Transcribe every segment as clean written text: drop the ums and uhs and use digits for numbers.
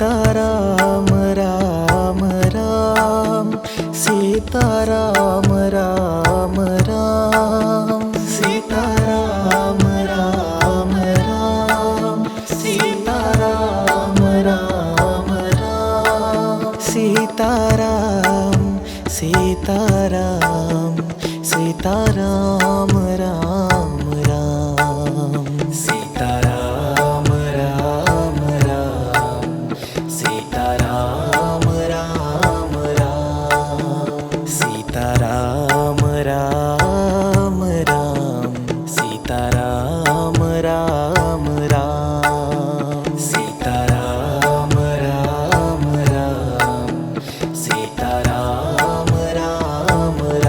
Sitaram Ram Ram Sitaram Ram Ram Sitaram Ram Ram Sitaram Ram Ram Sitaram Sitaram Sitaram Ram Ram Sitaram Ram Ram Sitaram Ram Ram Sitaram Ram Ram Sitaram Ram Ram Sitaram Ram Ram Sitaram Ram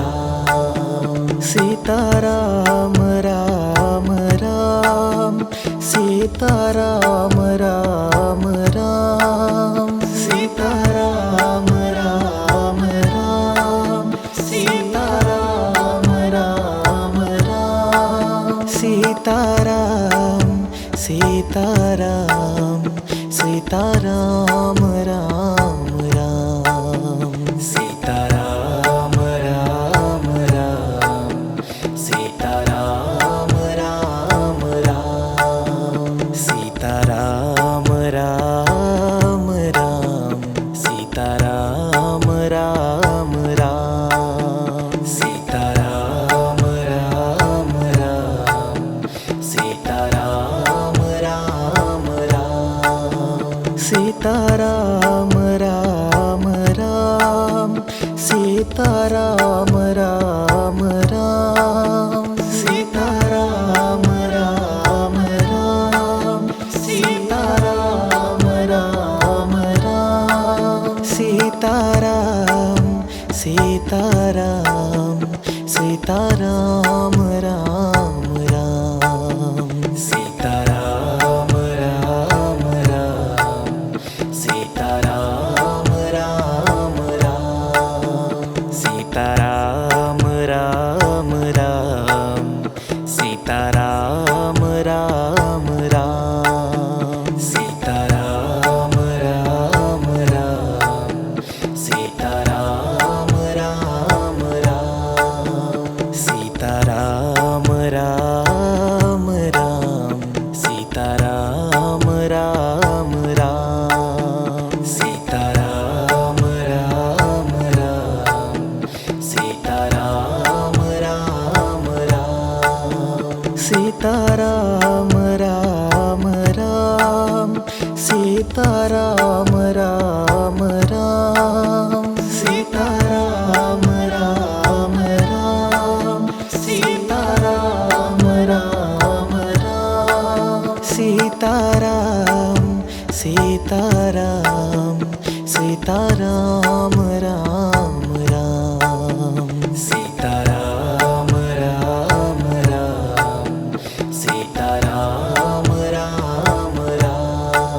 Ram Sitaram Ram Ram Sitaram Ram Ram Sitaram Ram Ram Sitaram Ram Ram Sitaram Sitaram Sitaram Ram Ram Sitaram Ram Ram Sitaram Ram Ram Sitaram Ram Ram Sitaram Ram Ram Sitaram Ram Ram Sitaram Ram Ram Sitaram Ram Ram Sitaram Ram Ram Sitaram Ram Ram Sitaram Ram Ram Sitaram Sitaram Sitaram Ram Ram Sitaram Ram Ram Sitaram Ram Ram Sitaram Ram Ram Sitaram Ram Ram Sitaram Ram Ram Sitaram Ram Ram Sitaram Ram Ram Sitaram Ram Ram Sitaram Ram Ram Sitaram Ram Ram Sitaram Ram Ram Sitaram Ram Ram Sitaram Ram Ram Sitaram Ram Ram Sitaram Sitaram Sitaram Ram Ram Sitaram Ram Ram Sitaram Ram Ram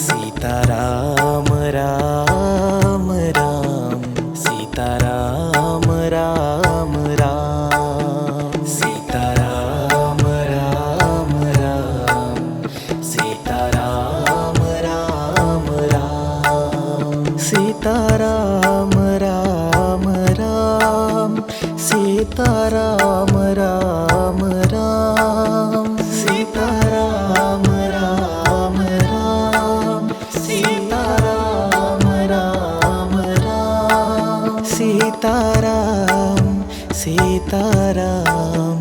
Sitaram Ram Ram Sitaram Ram Ram Sitaram Ram Ram Sitaram Ram Ram Sitaram Ram Ram Sitaram Ram Ram Sitaram Ram Ram Sitaram Ram Ram Sitaram Sitaram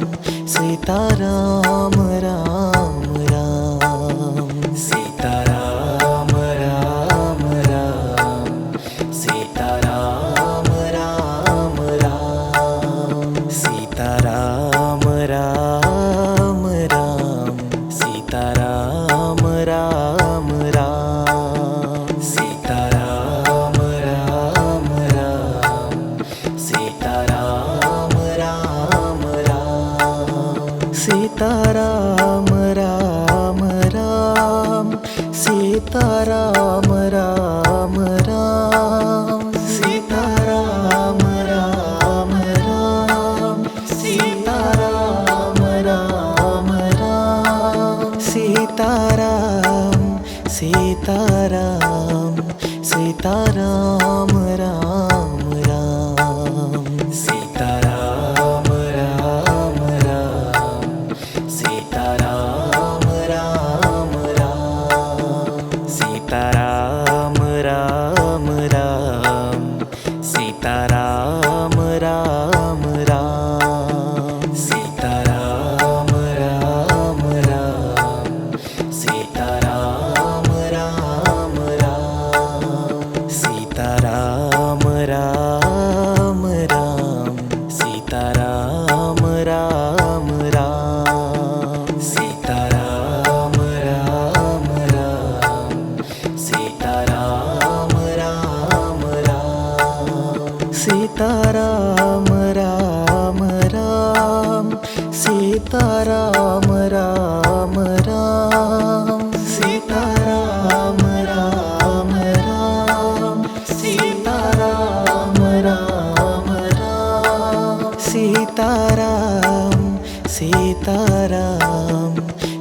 Sitaram Ram Ram Sitaram Ram Ram Sitaram Ram Ram Sitaram Ram Ram Sitaram Ram Ram Sitaram Ram Ram Sitaram Ram Ram Sitaram Ram Ram Sitaram Ram Ram Sitaram Ram Ram Sitaram Ram Ram Sitaram Sitaram Sitaram Ram Ram Sitaram Ram Ram Sitaram Ram Ram Sitaram Ram Ram Sitaram Ram Ram Sitaram Ram Ram Sitaram Ram Ram Sitaram Ram Ram Sitaram Ram Ram Sitaram Ram Ram Sitaram Ram Ram Sitaram Ram Ram Sitaram Ram Ram Sitaram Ram Ram Sitaram Ram Ram Sitaram Sitaram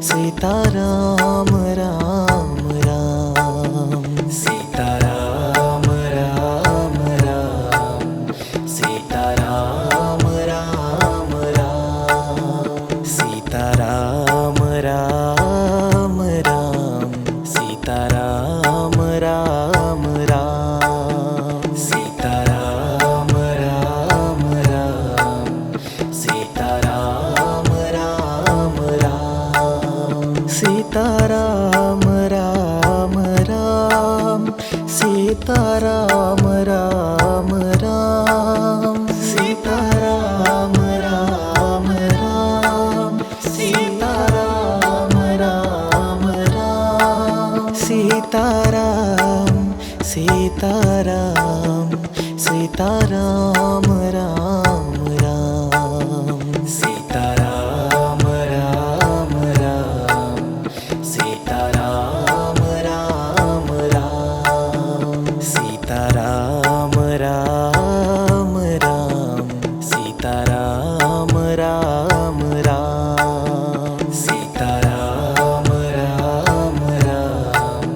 Sitaram Ram Ram Sitaram Ram Ram Sitaram Ram Ram Sitaram Ram Ram Sitaram Ram Ram Sitaram Ram Ram Sitaram Ram Ram Sitaram Ram Ram Sitaram Ram Ram Sitaram Ram Ram Sitaram Ram Ram Sitaram Sitaram Sitaram Ram Ram Sitaram Ram Ram Sitaram Ram Ram Sitaram Ram Ram Sitaram Ram Ram Sitaram Ram Ram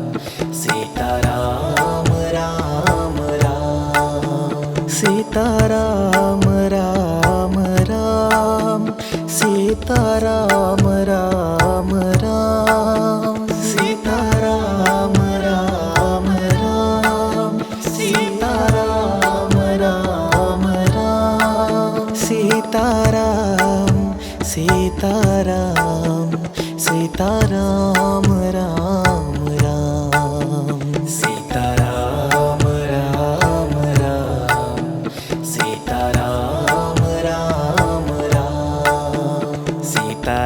Sitaram Ram Ram Sitaram Ram Ram Sitaram Ram Ram Sitaram Ram Ram Sitaram Ram Ram Sitaram Sitaram Sitaram Ram